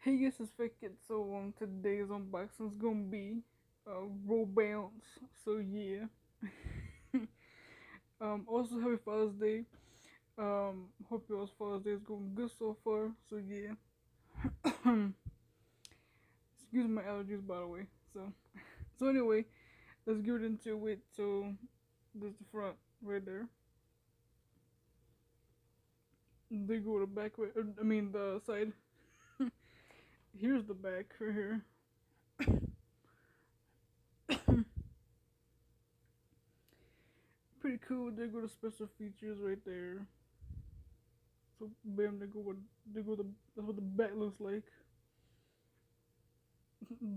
Hey guys, it's Fake It. So today's unboxing is gonna be Roll Bounce. So yeah. Also happy Father's Day. Hope your Father's Day is going good so far. So yeah. Excuse my allergies by the way. So anyway, let's get into it. So there's the front right there. They go the back right. I mean the side. Here's the back right here. Pretty cool. They go the special features right there. So bam, that's what the back looks like.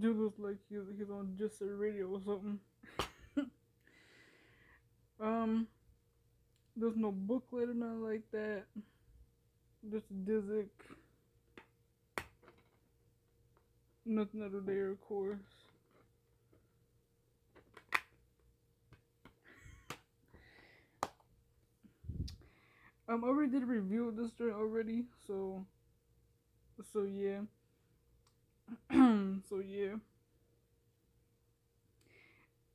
Dude looks like he's on just a radio or something. um, there's no booklet or nothing like that. Just a Dizic. Nothing out of there, of course. I already did a review of this joint already, so yeah. so yeah.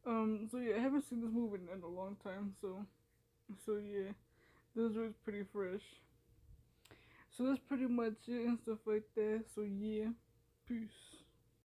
So yeah, I haven't seen this movie in a long time, so yeah. This joint's pretty fresh. So that's pretty much it and stuff like that. So yeah, peace.